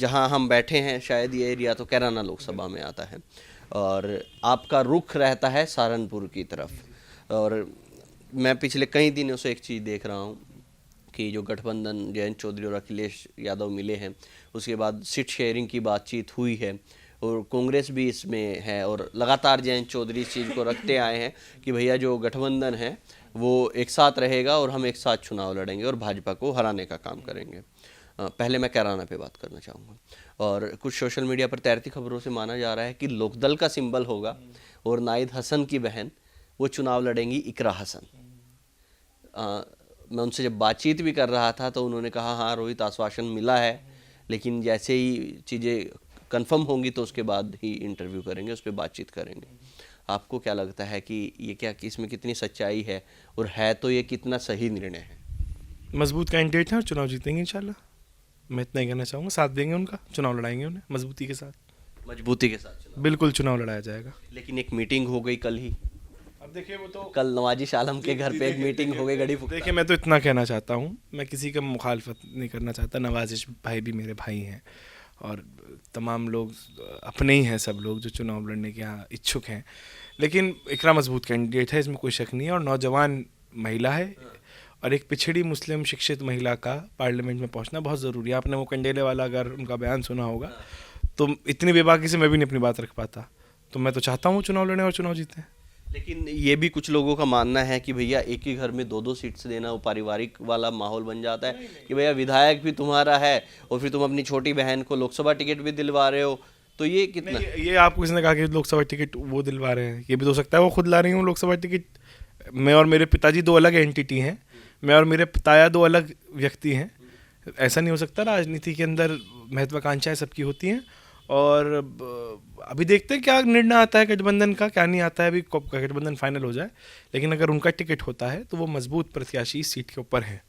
जहां हम बैठे हैं शायद ये एरिया तो कैराना लोकसभा में आता है और आपका रुख रहता है सहारनपुर की तरफ। और मैं पिछले कई दिनों से एक चीज़ देख रहा हूँ कि जो गठबंधन जयंत चौधरी और अखिलेश यादव मिले हैं, उसके बाद सीट शेयरिंग की बातचीत हुई है और कांग्रेस भी इसमें है और लगातार जयंत चौधरी इस चीज़ को रखते आए हैं कि भैया जो गठबंधन है वो एक साथ रहेगा और हम एक साथ चुनाव लड़ेंगे और भाजपा को हराने का काम करेंगे। पहले मैं कैराना पे बात करना चाहूँगा और कुछ सोशल मीडिया पर तैरती खबरों से माना जा रहा है कि लोकदल का सिंबल होगा और नाहिद हसन की बहन वो चुनाव लड़ेंगी इकरा हसन। मैं उनसे जब बातचीत भी कर रहा था तो उन्होंने कहा हाँ रोहित आश्वासन मिला है, लेकिन जैसे ही चीज़ें कंफर्म होंगी तो उसके बाद ही इंटरव्यू करेंगे, उस पर बातचीत करेंगे। आपको क्या लगता है कि ये क्या कि इसमें कितनी सच्चाई है और है तो ये कितना सही निर्णय है? मजबूत कैंडिडेट हैं और चुनाव जीतेंगे इंशाल्लाह। मैं इतना ही कहना चाहूँगा, साथ देंगे उनका, चुनाव लड़ाएंगे उन्हें मजबूती के साथ। मजबूती के साथ चुनाव। बिल्कुल चुनाव लड़ाया जाएगा। लेकिन एक मीटिंग हो गई कल ही, अब देखिए वो तो कल नवाजिश आलम के घर पे एक मीटिंग हो गई गड़ी फुकता। देखिए मैं तो इतना कहना चाहता हूँ, मैं किसी का मुखालफत नहीं करना चाहता। नवाजिश भाई भी मेरे भाई हैं और तमाम लोग अपने ही हैं, सब लोग जो चुनाव लड़ने के यहाँ इच्छुक हैं। लेकिन इकरा मजबूत कैंडिडेट है, इसमें कोई शक नहीं है, और नौजवान महिला है और एक पिछड़ी मुस्लिम शिक्षित महिला का पार्लियामेंट में पहुंचना बहुत ज़रूरी है। आपने वो कंडेले वाला अगर उनका बयान सुना होगा तो इतनी बेबाकी से मैं भी नहीं अपनी बात रख पाता। तो मैं तो चाहता हूँ चुनाव लड़ें और चुनाव जीतें। लेकिन ये भी कुछ लोगों का मानना है कि भैया एक ही घर में दो दो सीट्स देना वो पारिवारिक वाला माहौल बन जाता है कि भैया विधायक भी तुम्हारा है और फिर तुम अपनी छोटी बहन को लोकसभा टिकट भी दिलवा रहे हो, तो ये कितना ये आपको किसने कहा कि लोकसभा टिकट वो दिलवा रहे हैं? ये भी तो हो सकता है वो खुद ला रही हूँ लोकसभा टिकट। मैं और मेरे पिताजी दो अलग एंटिटी हैं, मैं और मेरे पिताया दो अलग व्यक्ति हैं। ऐसा नहीं हो सकता। राजनीति के अंदर महत्वाकांक्षाएं सबकी होती हैं और अभी देखते हैं क्या निर्णय आता है गठबंधन का, क्या नहीं आता है। अभी गठबंधन फाइनल हो जाए, लेकिन अगर उनका टिकट होता है तो वो मजबूत प्रत्याशी इस सीट के ऊपर है।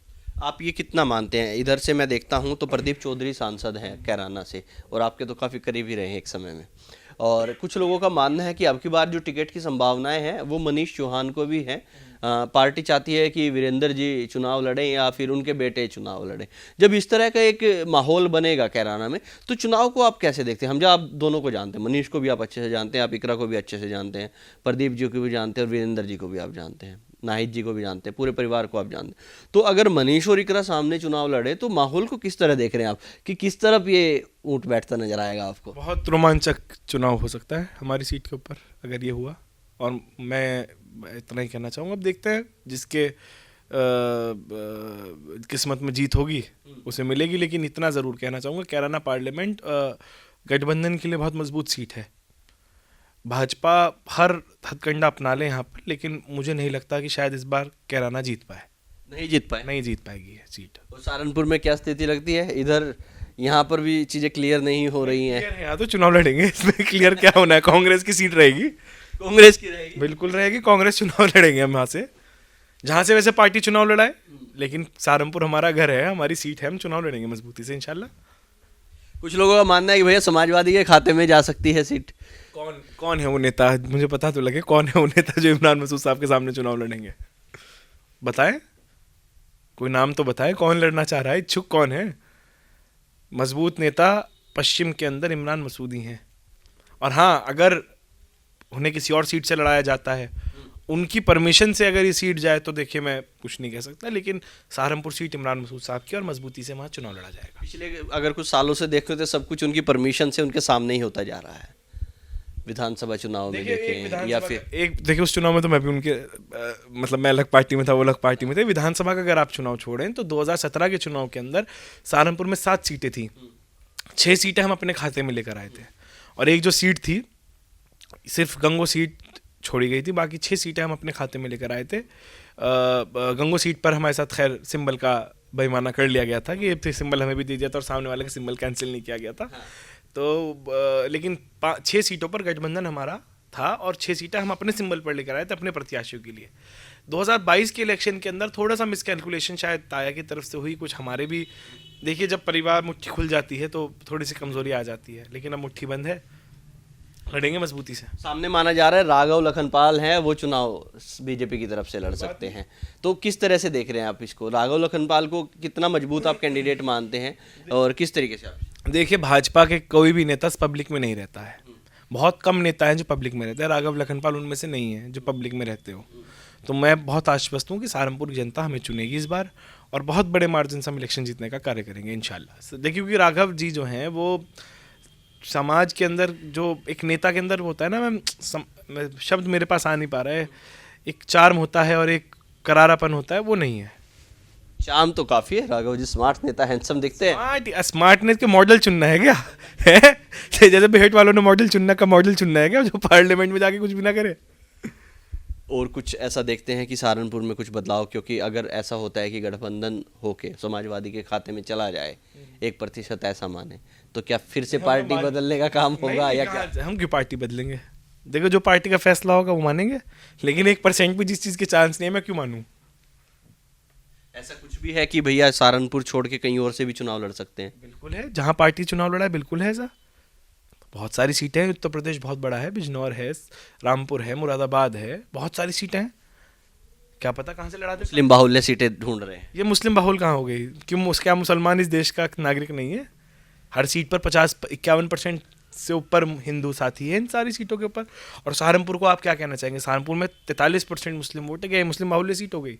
आप ये कितना मानते हैं? इधर से मैं देखता हूं तो प्रदीप चौधरी सांसद हैं कैराना से और आपके तो काफ़ी करीब ही रहे हैं एक समय में, और कुछ लोगों का मानना है कि अब की बार जो टिकट की संभावनाएं हैं वो मनीष चौहान को भी हैं। पार्टी चाहती है कि वीरेंद्र जी चुनाव लड़ें या फिर उनके बेटे चुनाव लड़ें। जब इस तरह का एक माहौल बनेगा कैराना में तो चुनाव को आप कैसे देखते हैं? हम जब आप दोनों को जानते हैं, मनीष को भी आप अच्छे से जानते हैं, आप इकरा को भी अच्छे से जानते हैं, प्रदीप जी को भी जानते हैं और वीरेंद्र जी को भी आप जानते हैं, नाहिद जी को भी जानते हैं, पूरे परिवार को आप जानते हैं। तो अगर मनीष और इकरा सामने चुनाव लड़े तो माहौल को किस तरह देख रहे हैं आप कि किस तरफ ये ऊँट बैठता नजर आएगा आपको? बहुत रोमांचक चुनाव हो सकता है हमारी सीट के ऊपर अगर ये हुआ, और मैं इतना ही कहना चाहूँगा। अब देखते हैं जिसके किस्मत में जीत होगी उसे मिलेगी। लेकिन इतना ज़रूर कहना चाहूँगा, कैराना पार्लियामेंट गठबंधन के लिए बहुत मजबूत सीट है। भाजपा हर हथकंडा अपना ले यहाँ पर, लेकिन मुझे नहीं लगता कि शायद इस बार कैराना जीत पाए। नहीं जीत पाएगी ये सीट। और सहारनपुर में क्या स्थिति लगती है? इधर यहाँ पर भी चीज़ें क्लियर नहीं हो रही हैं। यहाँ तो चुनाव लड़ेंगे, इसमें क्लियर क्या होना है? कांग्रेस की सीट रहेगी, कांग्रेस की रहेगी, बिल्कुल रहेगी। कांग्रेस चुनाव लड़ेंगे हम यहाँ से, जहाँ से वैसे पार्टी चुनाव लड़ाए, लेकिन सहारनपुर हमारा घर है, हमारी सीट है, हम चुनाव लड़ेंगे मजबूती से इंशाल्लाह। कुछ लोगों का मानना है कि भैया समाजवादी के खाते में जा सकती है सीट। कौन है वो नेता? मुझे पता तो लगे कौन है वो नेता जो इमरान मसूद साहब के सामने चुनाव लड़ेंगे। बताएं, कोई नाम तो बताएं, कौन लड़ना चाह रहा है, इच्छुक कौन है? मजबूत नेता पश्चिम के अंदर इमरान मसूद ही हैं। और हाँ, अगर उन्हें किसी और सीट से लड़ाया जाता है, उनकी परमिशन से अगर ये सीट जाए तो देखिए मैं कुछ नहीं कह सकता, लेकिन सहारनपुर सीट इमरान मसूद साहब की और मजबूती से वहाँ चुनाव लड़ा जाएगा। पिछले अगर कुछ सालों से देखते तो सब कुछ उनकी परमिशन से उनके सामने ही होता जा रहा है। विधानसभा चुनाव में देखें या फिर देखिए उस चुनाव में तो मैं भी उनके मतलब मैं अलग पार्टी में था, वो अलग पार्टी में थे। विधानसभा का अगर आप चुनाव छोड़ें तो 2017 के चुनाव के अंदर सहारनपुर में 7 सीटें थी, 6 सीटें हम अपने खाते में लेकर आए थे, और एक जो सीट थी सिर्फ गंगो सीट छोड़ी गई थी, बाकी 6 सीटें हम अपने खाते में लेकर आए थे। गंगो सीट पर हमारे साथ खैर सिंबल का बेईमाना कर लिया गया था कि ये सिंबल हमें भी दे दिया था और सामने वाले का सिंबल कैंसिल नहीं किया गया था। तो लेकिन 6 सीटों पर गठबंधन हमारा था और 6 सीटें हम अपने सिंबल पर लेकर आए थे अपने प्रत्याशियों के लिए। 2022 के इलेक्शन के अंदर थोड़ा सा मिसकैलकुलेशन शायद ताया की तरफ से हुई, कुछ हमारे भी। देखिए जब परिवार मुट्ठी खुल जाती है तो थोड़ी सी कमजोरी आ जाती है, लेकिन अब मुट्ठी बंद है, लड़ेंगे मजबूती से। सामने माना जा रहा है राघव लखनपाल हैं, वो चुनाव बीजेपी की तरफ से लड़ सकते हैं, तो किस तरह से देख रहे हैं आप इसको? राघव लखनपाल को कितना मजबूत आप कैंडिडेट मानते हैं और किस तरीके से आप? देखिए, भाजपा के कोई भी नेता पब्लिक में नहीं रहता है। बहुत कम नेता हैं जो पब्लिक में रहते हैं। राघव लखनपाल उनमें से नहीं है जो पब्लिक में रहते हो। तो मैं बहुत आश्वस्त हूँ कि सहारनपुर की जनता हमें चुनेगी इस बार, और बहुत बड़े मार्जिन से हम इलेक्शन जीतने का कार्य करेंगे इंशाल्लाह। देखिए, क्योंकि राघव जी जो हैं वो समाज के अंदर जो एक नेता के अंदर होता है ना, मैं शब्द मेरे पास आ नहीं पा रहा है, एक चार्म होता है और एक करारापन होता है, वो नहीं है। शाम तो काफी है, राघव जी स्मार्ट नेता, हैंडसम दिखते हैं। स्मार्टनेस के मॉडल चुनना है क्या? है? जैसे बिहेट वालों ने मॉडल चुनना है क्या, जो पार्लियामेंट में जाके कुछ भी ना करे? और कुछ ऐसा देखते हैं कि सहारनपुर में कुछ बदलाव, क्योंकि अगर ऐसा होता है कि गठबंधन होके समाजवादी के खाते में चला जाए, 1% ऐसा माने, तो क्या फिर से पार्टी बदलने का काम होगा या क्या? हम क्यों पार्टी बदलेंगे? देखो, जो पार्टी का फैसला होगा वो मानेंगे, लेकिन 1% भी जिस चीज के चांस नहीं है, मैं क्यों मानूं? ऐसा कुछ भी है कि भैया सहारनपुर छोड़ के कहीं और से भी चुनाव लड़ सकते हैं? बिल्कुल है, जहां पार्टी चुनाव लड़ा है बिल्कुल है ऐसा। बहुत सारी सीटें हैं, उत्तर प्रदेश बहुत बड़ा है, बिजनौर है, रामपुर है, मुरादाबाद है, बहुत सारी सीटें हैं। क्या पता कहाँ से लड़ा दे। मुस्लिम बाहुल्य सीटें ढूंढ रहे हैं। ये मुस्लिम बाहुल कहाँ हो गई? क्यों, क्या मुसलमान इस देश का नागरिक नहीं है? हर सीट पर 50-51% से ऊपर हिंदू साथी है इन सारी सीटों के ऊपर। और सहारनपुर को आप क्या कहना चाहेंगे? सहारनपुर में 43% मुस्लिम वोट है, क्या मुस्लिम बाहुल्य सीट हो गई?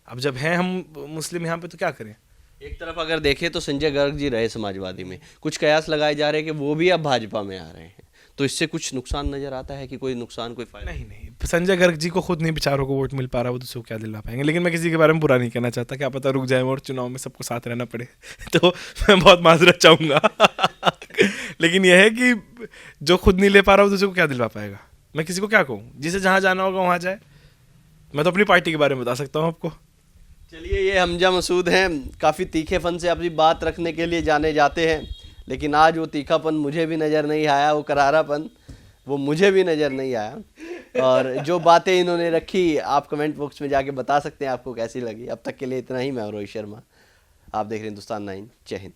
अब जब हैं हम मुस्लिम यहाँ पे, तो क्या करें? एक तरफ अगर देखें तो संजय गर्ग जी रहे समाजवादी में, कुछ कयास लगाए जा रहे हैं कि वो भी अब भाजपा में आ रहे हैं, तो इससे कुछ नुकसान नजर आता है कि कोई नुकसान, कोई फायदा? नहीं, संजय गर्ग जी को खुद नहीं बेचारों को वोट मिल पा रहा, वो दूसरों को क्या दिला पाएंगे। लेकिन मैं किसी के बारे में बुरा नहीं कहना चाहता, क्या पता रुक जाए और चुनाव में सबको साथ रहना पड़े तो मैं बहुत माजरत चाहूँगा लेकिन यह है कि जो खुद नहीं ले पा रहा वो दूसरे को क्या दिलवा पाएगा? मैं किसी को क्या कहूँ? जिसे जहाँ जाना होगा वहाँ जाए। मैं तो अपनी पार्टी के बारे में बता सकता हूँ आपको। चलिए, ये हमजा मसूद हैं, काफ़ी तीखेपन से अपनी बात रखने के लिए जाने जाते हैं, लेकिन आज वो तीखापन मुझे भी नज़र नहीं आया, वो करारापन वो मुझे भी नज़र नहीं आया। और जो बातें इन्होंने रखी, आप कमेंट बॉक्स में जाके बता सकते हैं आपको कैसी लगी। अब तक के लिए इतना ही। मैं रोहित शर्मा, आप देख रहे हैं हिंदुस्तान 9। जय हिंद।